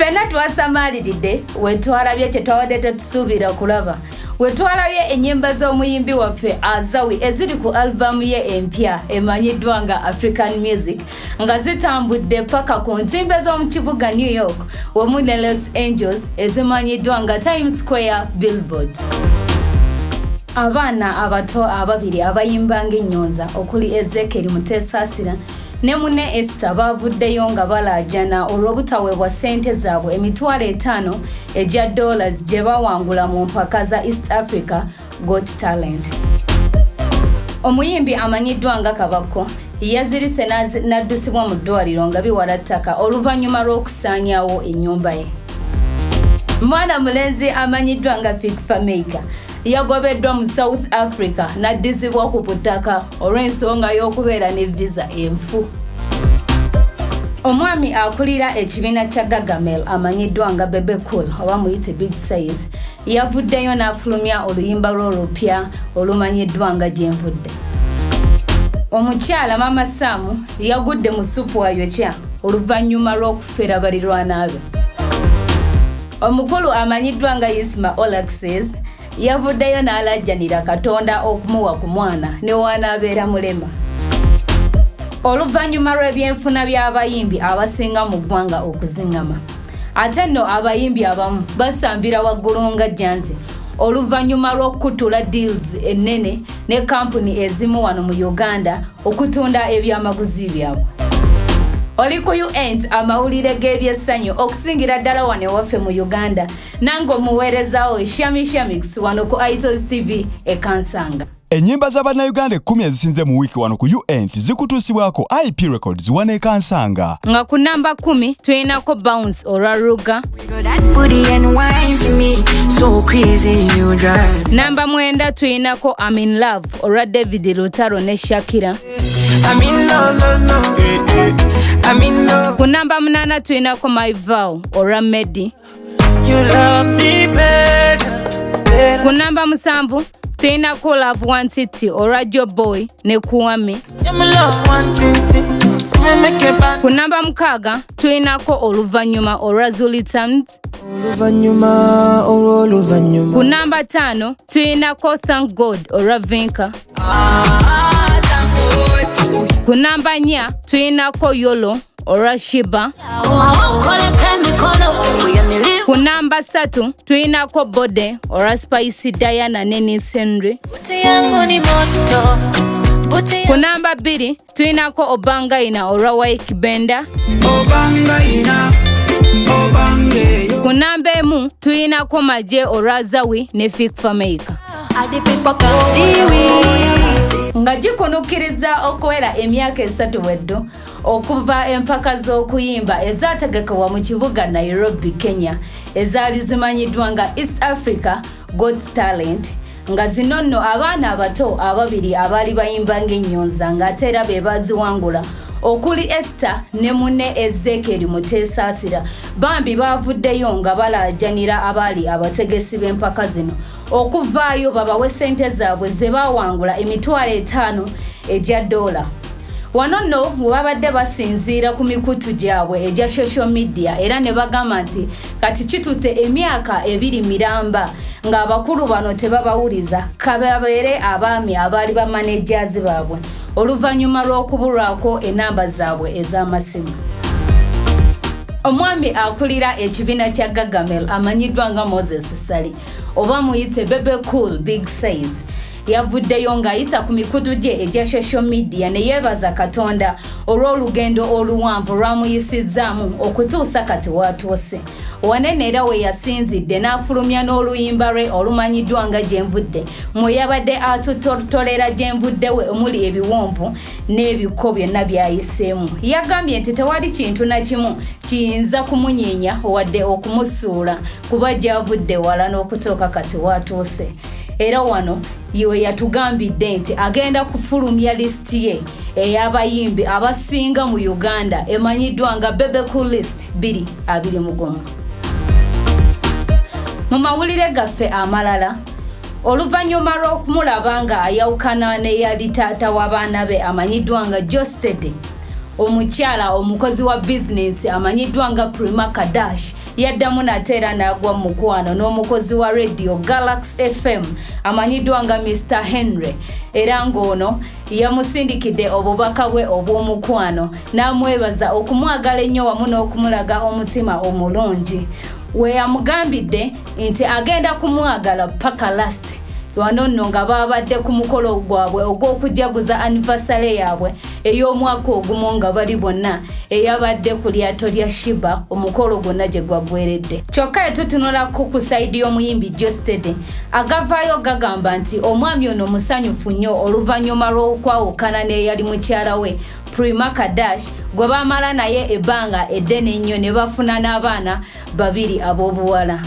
Fena twasamaliridde wetwalabye kye twawadde tetusuubira kulaba. Wetwalabye ennyimba z'omuyimbi waffe Azawi eziri ku albamu ye empya emanyiddwa nga African Music nga zitambudde paka ku ntimbe z'omu kibuga New York wamu ne Los Angeles ezimanyiddwa nga Times Square billboards. Abaana abato ababiri abayimba ng'ennyonza okuli Ezekiel Mutesaasira ne munne Esther bavuddeyo nga balaajana olw'obutaweebwa ssente zaabwe $5,000 egya dollars gye bawangula mu mpaka za East Africa Got Talent. Omuyimbi amanyiddwa nga Kabakko yazirise n'addusibwa mu ddwaliro nga biwala ttaka oluvannyuma lw'okusaanyaawo ennyumba ye. Mwana mulenzi amanyiddwa nga Fik Fameica yagobeddwa mu South Africa n'addizibwa ku butaka olw'ensonga y'okubeera ne visa enfu. Omwami akulira ekibiina kya Gagamel amanyiddwa nga Bebe Cool oba muyite Big Size yavuddeyo n'afulumya oluyimba lw'olupya olumanyiddwa nga Gyenvudde. Omukyala maamasam yagudde mu supu ayokya oluvannyuma lw'okufera balirwana be. Omukulu amanyiddwa nga Ismaolaxes yavuddeyo n'alajjanira Katonda okumuwa ku mwana ne w'anaabeera mulema. Oluvannyuma lw'ebyenfuna by'abayimbi abasinga mu ggwanga okuzingama. Ate nno abayimbi abamu basambira waggulu nga Janzi oluvannyuma lw'okutula deals ennene ne kampuni ezimu wano mu Uganda okutunda ebyamaguzi byabwe. Oli ku Ent amawulire g'ebyessanyu okusingira ddala wano ewaffe mu Uganda nange omuweerezaawo Shamix wano ku ItalsTV Kansanga. Ennyimba z'Abannayuganda 10 ezisinze mu wiiki wano ku Ent zikutuusibwako IP Records wano Kansanga. Nga ku namba 10 tulinako Bounce olwa Ruga. Namba 9 tulinako I'm in Love olwa Davidlutalo ne Shakira. Ku namba 8 tulinako My Vow olwa Meddy. Ku namba 7 tulinako Lovenwantiti olwa Boy ne Kuwami. Ku namba 6 tulinako Oluvannyuma olwa Zulitamt. Ku namba 5 tulinako Thankgod olwa Vinka. Ku namba 4 tulinako Yolo olwa Shiba. Ku namba 3 tulinako Bode olwa Spicy Diana ne Nisendri. Ku namba 2 tulinako Obangaina olwa Wike Benda. Ku namba 1 tulinako Maje olwa Azawi ne Fik Fameica. Nga gikunukiriza okuwera emyaka 3 weddo okuva empaka z'okuyimba ezaategekebwa mu kibuga Nairobi, Kenya ezaali zimanyiddwa nga East Africa Got Talent nga zino nno abaana abato ababiri abaali bayimba ng'ennyonza ng'ate era be baaziwangula okuli Esther ne munne Ezekiel Mutesaasira bambi baavuddeyo nga balaajanira abaali abategesi b'empaka zino okuvaayo babawe ssente zaabwe ze baawangula $5,000 egya dola. Wano nno babadde basinziira ku mikutu gyabwe egya social media era ne bagamba nti kati kitutte emyaka 2 miramba ng'abakulu bano tebabawuliza kababeere abaami abaali bamanagers baabwe oluvannyuma lw'okubulwako enamba zaabwe ez'amasimu. Omwami akulira ekibiina kya Gagamel amanyiddwa nga Moses Sali oba muyite Bebe Cool Big Size yavuddeyo ng'ayita ku mikutu gye egya social media ne yeebaza Katonda olw'olugendo oluwanvu lwamuyisizzaamu okutuusa kati watuuse. Wanene era we yasinzidde n'afulumya n'oluyimba lwe olumanyiddwa nga Gyenvudde mwe yabadde atutolera Gyenvudde we omuli ebiwonvu n'ebiko byonna byayiseemu. Yagambye nti tewali kintu na kimu kiyinza kumunyiinya wadde okumusuula kuba gy'avudde wala n'okutuuka kati watuuse. Era wano yiwe yatugambidde nti agenda kufulumya lisiti ye ey'abayimbi abasinga mu Uganda emanyiddwa nga Bebe Cool List 2021. Mu mawulire gaffe amalala oluvannyuma lw'okumulaba nga ayawukana ne yali taata w'abaana be amanyiddwa nga geosteady, omukyala omukozi wa bizinensi amanyiddwa nga Prima Kadash yaddamu nateera n'agwa mu mukwano n'omukozi wa radio Galaxy FM amanyiddwa nga Mr. Henry era ng'ono yamusindikidde obubaka bwe obw'omukwano n'amwebaza okumwagala ennyo wamu n'okumulaga omutima omulungi we yamugambidde nti agenda kumwagala paka last wano nno nga babadde ku mukolo gwabwe ogw'okujaguza anniversary yaabwe ey'omwaka ogumu nga bali bonna eyabadde ku lyato lya Shiba omukolo gwonna gye gwagweredde. Kyokka etutunulako ku sayidi y'omuyimbi geosteady agavaayo gagamba nti omwami ono musanyufu nnyo oluvannyuma lw'okwawukana n'eyali mukyala we Primaka Dash gwe baamala naye ebbanga eddene ennyo ne bafuna n'abaana babiri ab'obuwala.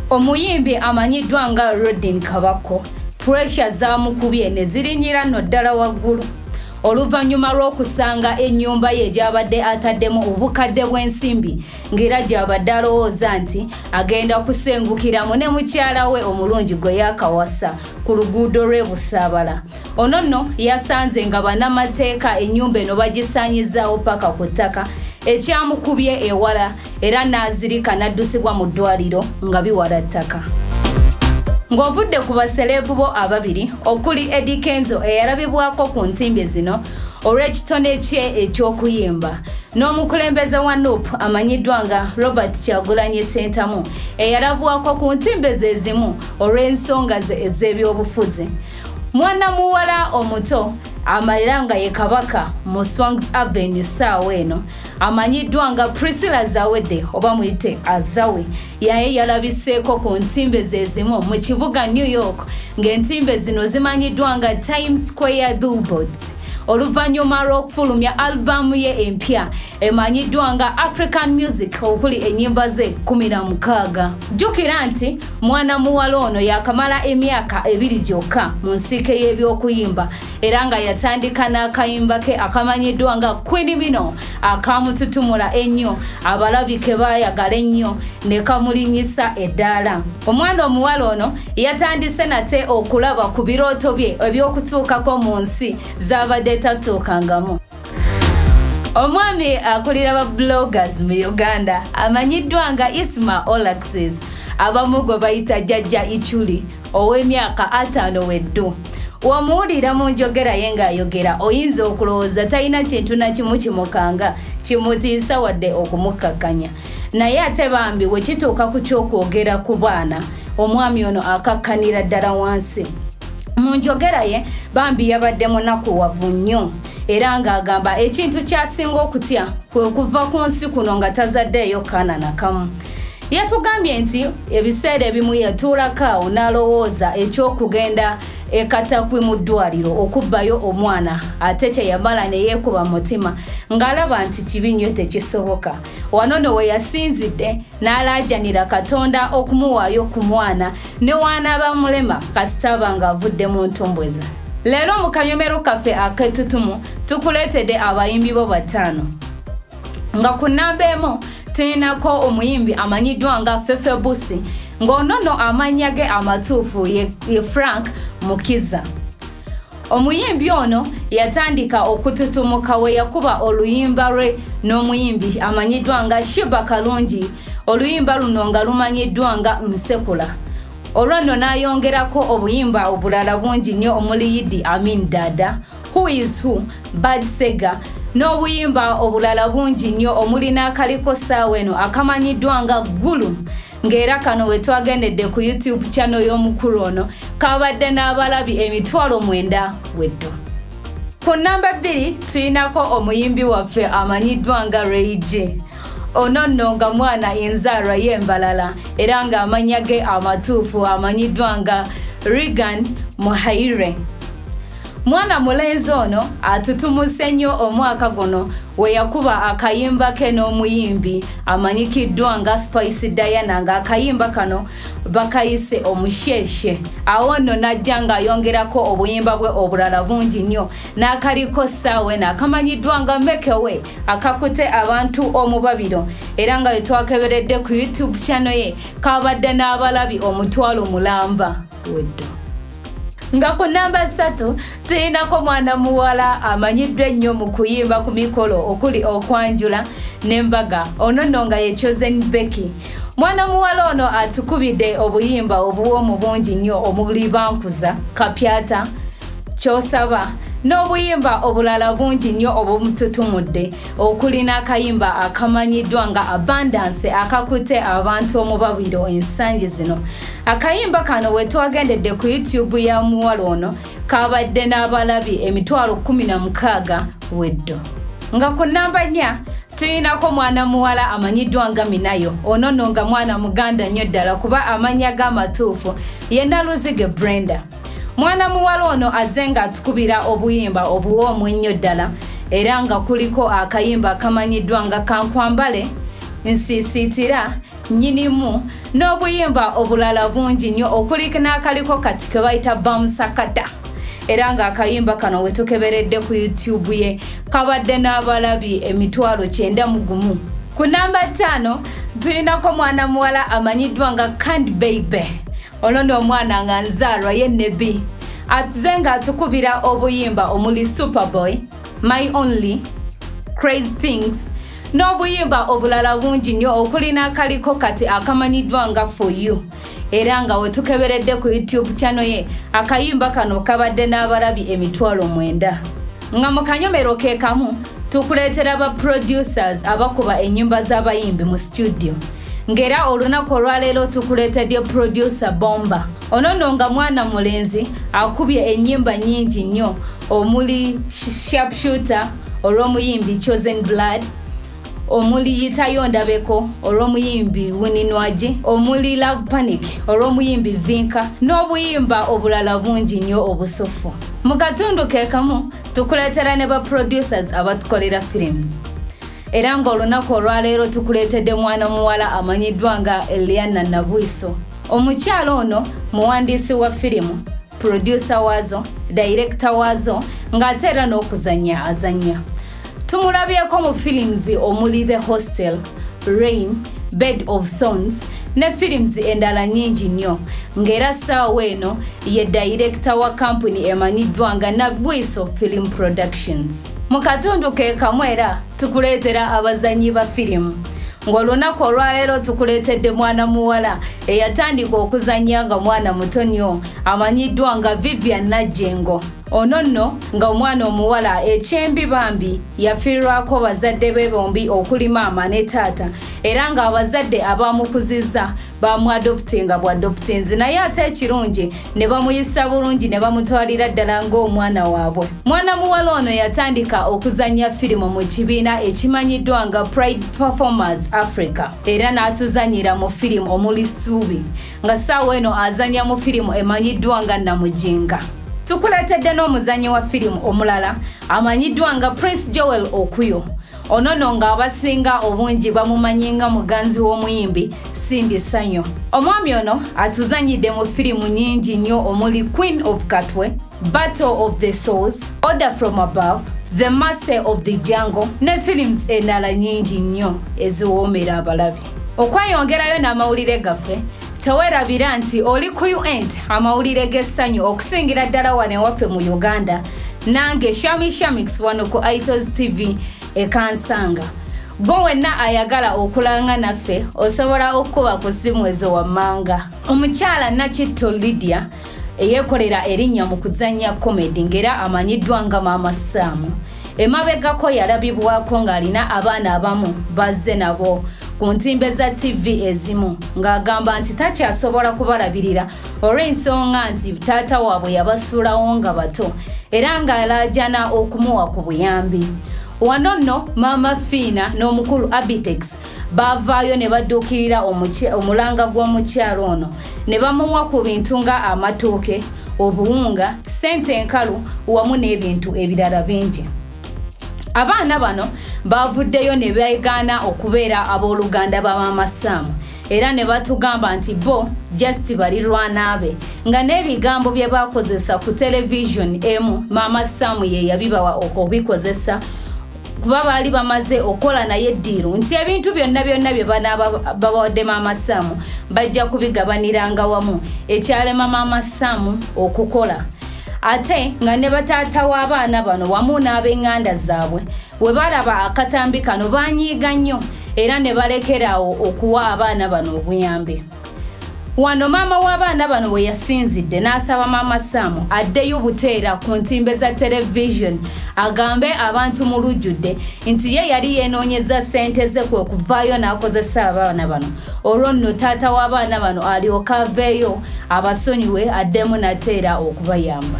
Omuyimbi amanyiddwa nga Rodin Kabakko pressure zaamukubye ne zirinyira nno ddala waggulu oluvannyuma lw'okusanga ennyumba ye gy'abadde ataddemu obukadde bw'ensimbi ng'era gy'abadde alowooza nti agenda kusengukiramu ne mukyala we omulungi gwe yaakawasa ku luguudo lw'e Busaabala. Ono nno yasanze nga bannamateeka ennyumba eno bagisaanyizaawo paka ku ttaka ekyamukubye ewala era n'azirika n'addusibwa mu ddwaliro nga biwala ttaka. Ng'ovudde ku baselebu bo ababiri okuli Eddie Kenzo eyalabibwako ku nsimbi zino olw'ekitone kye eky'okuyimba n'omukulembeze wa NUP amanyiddwa nga Robert Kyagulanyi Ssentamu eyalabwako ku nsimbi ze zimu olw'ensonga ze ez'ebyobufuzi. Mwana muwala omuto amalira nga ye kabaka mu Swangs Avenue ssaawa eno amanyiddwa nga Priscilla Zawedde oba muyite azawi yaye yalabiseeko ku nsimbe ze zimu mu kibuga New York ng'ensimbe zino zimanyiddwa nga Times Square billboards oluvannyuma lw'okufulumya albamu ye empya emanyiddwa nga African Music okuli ennyimba ze 16. Jjukira nti mwana muwala ono yakamala emyaka 2 gyokka mu nsiike y'ebyokuyimba era nga yatandika n'akayimba ke akamanyiddwa nga Queen Bino akamututumula ennyo abalabi ke baayagala ennyo ne kamulinyisa eddaala. Omwana omuwala ono yatandise nate okulaba ku birooto bye eby'okutuukako mu nsi z'abadde tatuukangamu. Omwami akulira ba bloggers mu Uganda amanyiddwa nga Ismaolaxes abamu gwe bayita Jjajja Ichuli ow'emyaka 5 weddu. Wamuwulira mu njogera ye ng'ayogera oyinza okulowooza talina kintu na kimu kimukanga kimutiisa wadde okumukakkanya. Naye ate bambi we kituuka ku ky'okwogera ku baana omwami ono akakkanira ddala wansi. Mu njogera ye bambi yabadde munakuwavu nnyo era ng'agamba ekintu ky'asinga okutya kwe kuva ku nsi kuno nga tazaddeeyo kaana nakamu. Yatugambye nti ebiseera ebimu yatuulako awo n'alowooza eky'okugenda ekatakwi mu ddwaliro okubbayo omwana ate kye yamala ne yeekuba mutima ng'alaba nti kibi nnyo tekisoboka. Wano nno we yasinzidde n'alaajanira Katonda okumuwaayo ku mwana ne w'anaaba mulema kasita aba ng'avudde mu ntumbweza. Leero mu kanyomero kaffe ak'ettutumu tukuleetedde abayimbi bo 5 nga ku nnamba emu tulinako omuyimbi amanyiddwa nga Fefe Busi ng'onono amannya ge amatuufu ye Frank Mukiza. Omuyimbi ono yatandika okututumuka we yakuba oluyimba lwe n'omuyimbi amanyiddwa nga Shiba Kalungi oluyimba luno nga lumanyiddwa nga Nsekula. Olwo nno n'ayongerako obuyimba obulala bungi nnyo omuli Idi Amin Dada, Who is Who, Bad Sega n'obuyimba obulala bungi nnyo omuli n'akaliko ssaawa eno akamanyiddwa nga Gulu ng'era kano we twagendedde ku YouTube channel y'omukulu ono kabadde n'abalabi 9,000 weddo. Ku nnamba 2 tulinako omuyimbi waffe amanyiddwa nga Ray J. Ono nno nga mwana enzaalwa y'embalala era ng'amannya ge amatuufu amanyiddwa nga Regan Muhaire. Mwana mulenzi ono atutumuse nnyo omwaka guno we yakuba akayimba ke n'omuyimbi amanyikiddwa nga Spice Diana nga akayimba kano bakayise Omusheshe. Awo nno najja ng'ayongerako obuyimba bwe obulala bungi nnyo n'akaliko ssaawa eno akamanyiddwa nga Mekewe akakute abantu omubabiro era nga we twakeberedde ku YouTube channel ye kabadde n'abalabi 1,000 weddo. Nga ku namba 3 tulinako mwana muwala amanyiddwa ennyo mu kuyimba ku mikolo okuli okwanjula n'embaga. Ono nno nga ye Chosen Becky. Mwana muwala ono atukubidde obuyimba obuwoomu bungi nnyo omuli bankuza, kapyata, kyosaba n'obuyimba obulala bungi nnyo obumututumudde okuli n'akayimba akamanyiddwa nga Abundance akakutte abantu omubabiro ensangi zino. Akayimba kano we twagendedde ku YouTube ya muwala ono kabadde n'abalabi 16,000 weddo. Nga ku namba 4 tulinako mwana muwala amanyiddwa nga Minayo. Ono nno nga mwana Muganda nnyo ddala kuba amanya g'amatuufu ye Naluzige Brenda. Mwana muwala ono azenga atukubira obuyimba obuwoomu ennyo ddala era nga kuliko akayimba kamanyiddwa nga Kankwambale, Nsiisitira, Nnyinimu n'obuyimba obulala bungi nnyo okuli n'akaliko kati ke bayita Bamusakata. Era nga akayimba kano we tukeberedde ku YouTube ye kabadde n'abalabi 91,000. Ku namba 5 tulinako mwana muwala amanyiddwa nga Candy Baby. Ono n'omwana nga nzaalwa ye Nebby. Azenga atukubira obuyimba omuli Superboy, My Only, Crazy Things n'obuyimba obulala bungi nnyo okuli n'akaliko kati akamanyiddwa nga For You. Era nga we tukeberedde ku YouTube channel ye akayimba kano kabadde n'abalabi 9,000. Nga mu kanyomero ke kamu tukuleetera ba producers abakuba ennyimba z'abayimbi mu studio. Ngera olunaku olwaleero tukuleetedde producer Bomba. Ono nno nga mwana mulenzi akubye ennyimba nnyingi nnyo omuli Sharpshooter olw'omuyimbi Chosen Blood, omuli Yitayo Ndabeko olw'omuyimbi Wininwaji, omuli Love Panic olw'omuyimbi Vinka n'obuyimba obulala bungi nnyo obusufu. Mu katundu ke kamu tukuleetera ne ba producers abatukolera firimu. Era nga olunaku olwaleero tukuleetedde mwana muwala amanyiddwa nga Eliana Nabwiso. Omukyala ono muwandiisi wa firimu, producer waazo, director waazo ng'ate era n'okuzannya azannya. Tumulabyeko mu films omuli The Hostel, Rain, Bed of Thorns ne films endala nnyingi nnyo. Ng'era ssaawa eno ye director wa company emanyiddwa nga Nabwiso Film Productions. Mu katundu ke kamu era tukuleetera abazannyi ba firimu. Ng'olunaku olwaleero tukuleetedde mwana muwala eyatandika okuzannya nga mwana muto nnyo amanyiddwa nga Vivian Najjengo. Ono nno nga omwana omuwala ekyembi bambi yafiirwako bazadde be bombi okuli maama ne taata era nga abazadde abamukuzizza bamuadoptinga bw'adoptinzi naye ate ekirungi ne bamuyisa bulungi ne bamutwalira ddala ng'omwana waabwe. Mwana muwala ono yatandika okuzannya firimu mu kibiina ekimanyiddwa nga Pride Performers Africa era n'atuzannyira mu firimu omuli Ssuubi nga ssaawa eno azannya mu firimu emanyiddwa nga Namujinga. Tukuleetedde n'omuzannyi wa firimu omulala amanyiddwa nga Prince Joel Okuyo. Ono nno nga abasinga obungi bamumanyi nga muganzi w'omuyimbi Cindy Sanyo. Omwami ono atuzannyidde mu firimu nnyingi nnyo omuli Queen of Katwe, Battle of the Souls, Order from Above, The Mercy of the Jungle ne films endala nnyingi nnyo eziwoomera abalabi. Okwayongerayo n'amawulire gaffe teweerabira nti oli ku Ent amawulire g'essanyu okusingira ddala wano ewaffe mu Uganda nange Shamix wano ku ItalsTV ekansanga. Gwe wenna ayagala okulanga naffe osobola okuba ku ssimu ezo wammanga. Omukyala Nakitto Lydia eyeekolera erinnya mu kuzannya comedy ng'era amanyiddwa nga maamasam. Emabegako yalabibwako ng'alina abaana abamu bazze nabo ku ntimbe za TV ezimu ng'agamba nti takyasobola kubalabirira olw'ensonga nti taata waabwe yabasuulawo nga bato era ng'alaajana okumuwa ku buyambi. Wano nno Maama Fiina n'omukulu Abitex baavaayo ne badduukirira omulanga gw'omukyalo ono ne bamuwa ku bintu nga amatooke, obuwunga, ssente enkalu wamu n'ebintu ebirala bingi. Abaana bano baavuddeyo ne beegaana okubeera abooluganda ba maamasam era ne batugamba nti bo just balirwanaabe nga n'ebigambo bye baakozesa ku television emu maamasam ye yabibawa okubikozesa kuba baali bamaze okola naye eddiiru nti ebintu byonna bye banaaba babawadde maamasam bajja kubigabaniranga wamu ekyalema maamasam okukola ate nga ne bataata w'abaana bano wamu n'ab'eŋŋanda zaabwe we balaba akatambi kano banyiiga nnyo era ne balekerawo okuwa abaana bano obuyambi. Wano maama w'abaana bano we yasinzidde n'asaba maamasam addeyo buteera ku ntimbe za television agambe abantu mu lujjudde nti ye yali yeenoonyeza ssente ze kwe kuvaayo n'akozesa abaana bano olwo nno taata w'abaana bano alyoka aveeyo abasonyiwe addemu nateera okubayamba.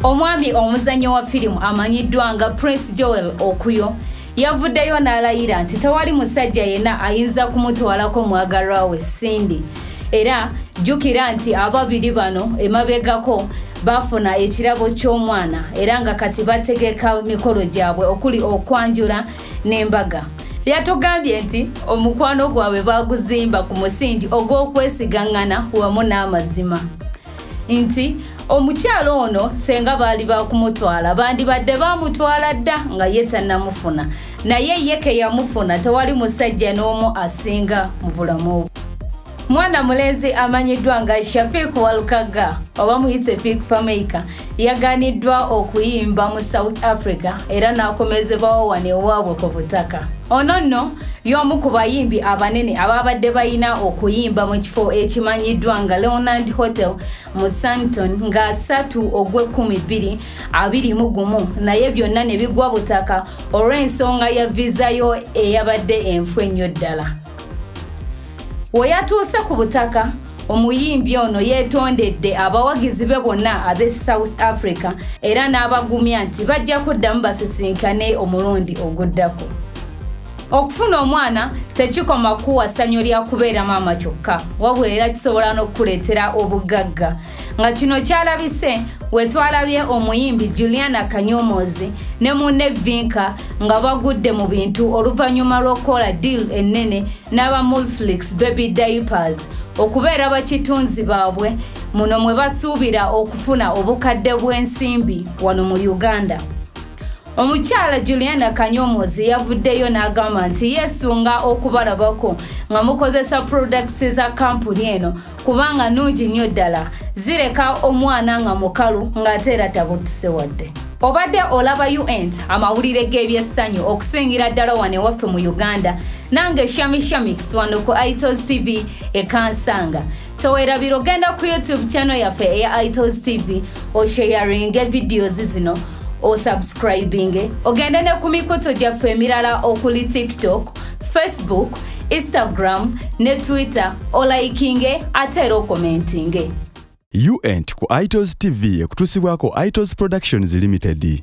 Omwami omuzannyo wa firimu amanyiddwa nga Prince Joel Okuyo yavuddeyo n'alayira nti tewali musajja yenna ayinza kumutwalako mwagalwa we Cindy. Era jjukira nti ababiri bano emabegako bafuna ekirabo ky'omwana era nga kati bategeka mikolo gyabwe okuli okwanjula n'embaga. Yatugambye nti omukwano gwabwe baguzimba ku musindi ogw'okwesigaŋŋana wamu n'amazima. Nti omukyalo ono senga baali bakumutwala bandibadde bamutwala dda nga ye tannamufuna, naye ye ke yamufuna tewali musajja n'omu asinga mu bulamu obwo. Mwana mulenzi amanyiddwa nga Shafik Walkaga oba muyite Fik Fameica yaganiddwa okuyimba mu South Africa era n'akomezebwawo wano ewaabwe ku butaka. Ono nno y'omu ku bayimbi abanene ababadde balina okuyimba mu kifo ekimanyiddwa nga Leonard Hotel mu Sandton nga 3/12/21 naye byonna ne bigwa butaka olw'ensonga ya visa yo eyabadde enfu ennyo ddala. We yatuuse ku butaka, omuyimbi ono yeetondedde abawagizi be bonna ab'e South Africa era n'abagumya nti bajja kuddamu basisinkane omulundi oguddako. Okufuna omwana tekikoma kuwa ssanyu lya kubeera maama kyokka, wabula era kisobola n'okukuleetera obugagga. Nga kino kyalabise we twalabye omuyimbi Julianakanyomozi ne munne Vinka nga bagudde mu bintu oluvannyuma lw'okukola deal ennene n'aba Mulflix baby diapers okubeera bakitunzi baabwe muno mwe basuubira okufuna obukadde bw'ensimbi wano mu Uganda. Omukyala Julianakanyomozi yavuddeyo n'agamba nti yeesunga okubalabako nga mukozesa products za kampuni eno kubanga nnungi nnyo ddala zireka omwana nga mukalu ng'ate era tabutuse wadde. Obadde olaba Ent amawulire g'ebyessanyu okusingira ddala wano ewaffe mu Uganda nange Shamix wano ku ItalsTV ekansanga. Towerabira ogenda ku YouTube channel yaffe eya ItalsTV osharinge videos zino o subscribing ogende ne ku mikutu gyaffe emirala okuli TikTok, Facebook, Instagram ne Twitter olikinge ate era commenting. Ent ku ItalsTV ekutusibwako Itals Productions Limited.